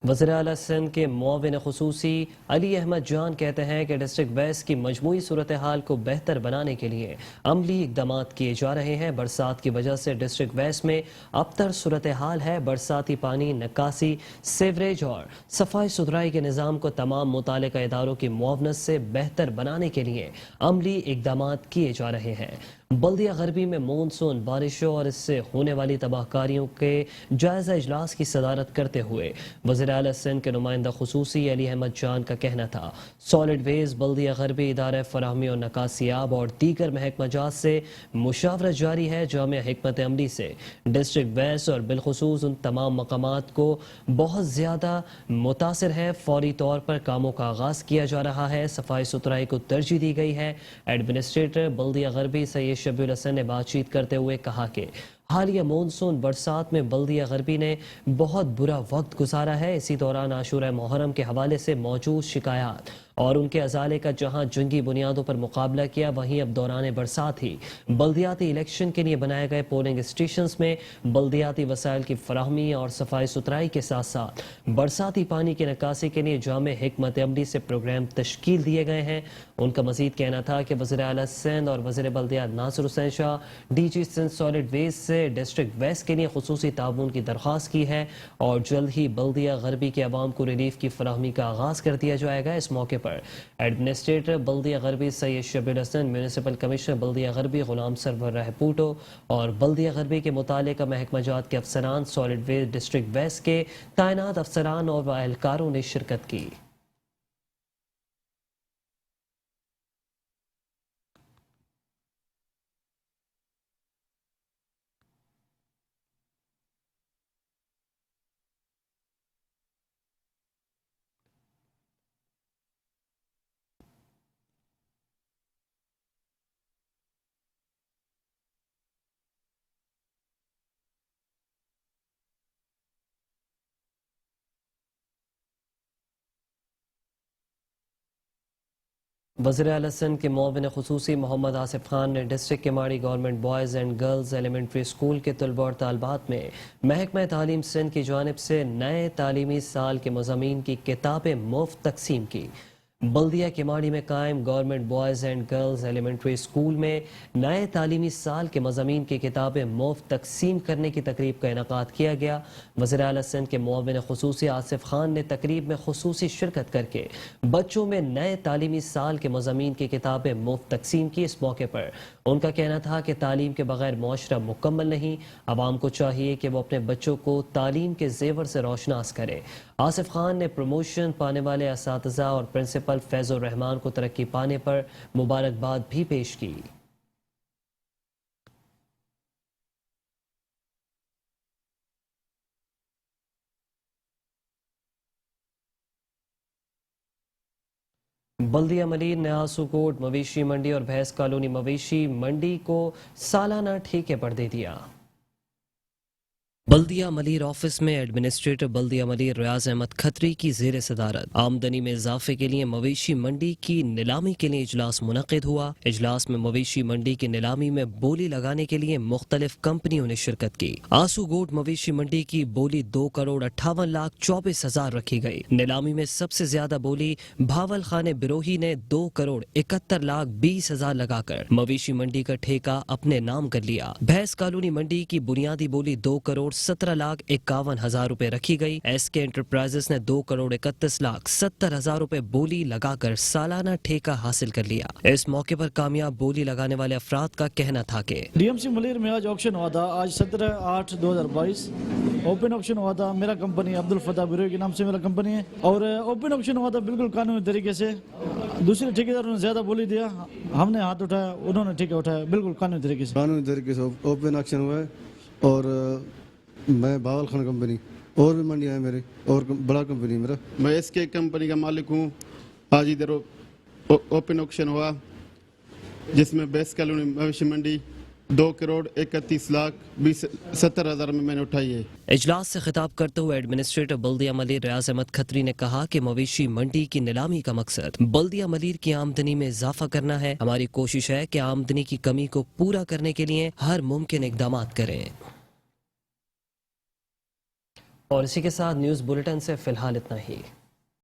वज़ीर आला सिंध के मुआविन खुसूसी अली अहमद जान कहते हैं कि डिस्ट्रिक्ट वेस्ट की मजमूई सूरत हाल को बेहतर बनाने के लिए अमली इकदाम किए जा रहे हैं। बरसात की वजह से डिस्ट्रिक्ट वेस्ट में अबतर सूरत हाल है। बरसाती पानी, निकासी, सीवरेज और सफाई सुथराई के निज़ाम को तमाम मुतालिका इदारों की मुआवनत से बेहतर बनाने के लिए अमली इकदाम किए जा रहे हैं। बल्दिया गरबी में मानसून बारिशों और इससे होने वाली तबाहकारियों के जायजा इजलास की सदारत करते हुए वज़ीर आला सिंध के नुमाइंदा खुसूसी अली अहमद जान का कहना था, सॉलिड वेस्ट बल्दिया गरबी इदारा फराहमी और नकासियाब और दीगर महकमाजात से मुशावरत जारी है। जामिया हिकमत अमली से डिस्ट्रिक्ट वेस्ट और बिलखुसूस उन तमाम मकामात को बहुत ज़्यादा मुतासिर है। फौरी तौर पर कामों का आगाज़ किया जा रहा है। सफाई सुथराई को तरजीह दी गई है। एडमिनिस्ट्रेटर बल्दिया गरबी सैयद शबीर हसन ने बातचीत करते हुए कहा कि हालिया मानसून बरसात में बल्दिया गरबी ने बहुत बुरा वक्त गुजारा है। इसी दौरान आशूरा मुहर्रम के हवाले से मौजूद शिकायत और उनके अजाले का जहां जंगी बुनियादों पर मुकाबला किया, वहीं अब दौरान बरसात ही बल्दियाती इलेक्शन के लिए बनाए गए पोलिंग स्टेशंस में बल्दियाती वसाइल की फराहमी और सफाई सुथराई के साथ साथ बरसाती पानी की निकासी के लिए जामे हिकमत अमली से प्रोग्राम तश्कील दिए गए हैं। उनका मजीद कहना था कि वज़ीर आला सिंध और वज़ीर बल्दिया Nasir Hussain Shah DG Sindh solid waste से डिस्ट्रिक्ट वेस्ट के लिए खुसूसी ताउन की दरख्वास्त की है और जल्द ही बल्दिया गरबी के अवाम को रिलीफ की फराहमी का आगाज़ कर दिया जाएगा। इस मौके पर एडमिनिस्ट्रेटर बल्दिया गरबी सैयद शबीर हसन, म्यूनिसिपल कमिश्नर बल्दिया गरबी गुलाम सरवर रहपूटो और बल्दिया गरबी के मुतालिका महकमाजात के अफसरान, सॉलिड वेस्ट डिस्ट्रिक्ट वेस्ट के तैनात अफसरान और एहलकारों ने शिरकत की। वज़ीर आला सिंध के मुआविन खुसूसी मोहम्मद आसिफ खान ने district Kemari government boys and girls elementary school के तलबा और तालबात में महकमा तालीम सिंध की जानिब से नए तालीमी साल के मज़ामीन की किताबें मुफ्त तकसीम की। बल्दिया केमाड़ी में कायम government boys and girls elementary school में नए तालीमी साल के मज़ामीन की किताबें मुफ्त तकसीम करने की तकरीब का इनेकाद किया गया। वज़ीर आला सिंध के मुआविन खुसूसी आसिफ खान ने तकरीब में खुसूसी शिरकत करके बच्चों में नए तालीमी साल के मज़ामीन की किताबें मुफ्त तकसीम की। इस मौके पर उनका कहना था कि तालीम के बगैर मुआशरा मुकम्मल नहीं, आवाम को चाहिए कि वो अपने बच्चों को तालीम के जेवर से रोशनास करे। आसिफ खान ने प्रमोशन पाने वाले असातिज़ा और प्रिंसिपल फैज़ुर रहमान को तरक्की पाने पर मुबारकबाद भी पेश की। बल्दिया मलीर ने आसूकोट मवेशी मंडी और भैंस कॉलोनी मवेशी मंडी को सालाना ठेके पर दे दिया। बल्दिया मलीर ऑफिस में एडमिनिस्ट्रेटर बल्दिया मलीर रियाज अहमद खत्री की ज़ेर सदारत आमदनी में इजाफे के लिए मवेशी मंडी की नीलामी के लिए इजलास मुनक़िद हुआ। इजलास में मवेशी मंडी की नीलामी में बोली लगाने के लिए मुख्तलिफ कंपनियों ने शिरकत की। आंसू गोट मवेशी मंडी की बोली 2,58,24,000 रखी गई। नीलामी में सबसे ज्यादा बोली भावल खाने बिरोही ने 2,71,20,000 लगाकर मवेशी मंडी का ठेका अपने नाम कर लिया। भैंस कॉलोनी मंडी की बुनियादी बोली 2,17,51,000 रुपए रखी गई। SK एंटरप्राइजेस ने 2,31,70,000 रुपए बोली लगाकर सालाना ठेका हासिल कर लिया। इस मौके पर कामयाब बोली लगाने वाले अफराद का कहना था कि DMC मलीर में आज ऑक्शन हुआ था। आज 17/8/2022 ओपन ऑक्शन हुआ था। मेरा कंपनी अब्दुल फता बिरोई के नाम से मेरा कंपनी है और ओपन ऑक्शन हुआ था बिल्कुल कानूनी तरीके से। दूसरे ठेकेदारों ने ज्यादा बोली दिया, हमने हाथ उठाया, उन्होंने ठेका उठाया, बिल्कुल कानूनी तरीके से ओपन ऑक्शन हुआ है। और मैं बावल खान कंपनी और भी मंडियाँ हैं मेरे और बड़ा कंपनी मेरा। मैं SK कंपनी का मालिक हूँ। आज इधर ओपन ऑक्शन हुआ जिसमें बेस कॉलोनी मवेशी मंडी 2,31,20,70,000 में मैंने उठाई है। इजलास से खिताब करते हुए एडमिनिस्ट्रेटर बल्दिया मलीर रियाज अहमद खत्री ने कहा कि मवेशी मंडी की नीलामी का मकसद बल्दिया मलीर की आमदनी में इजाफा करना है। हमारी कोशिश है कि आमदनी की कमी को पूरा करने के लिए हर मुमकिन इकदाम करें। اور اسی کے ساتھ نیوز بلیٹن سے فی الحال اتنا ہی.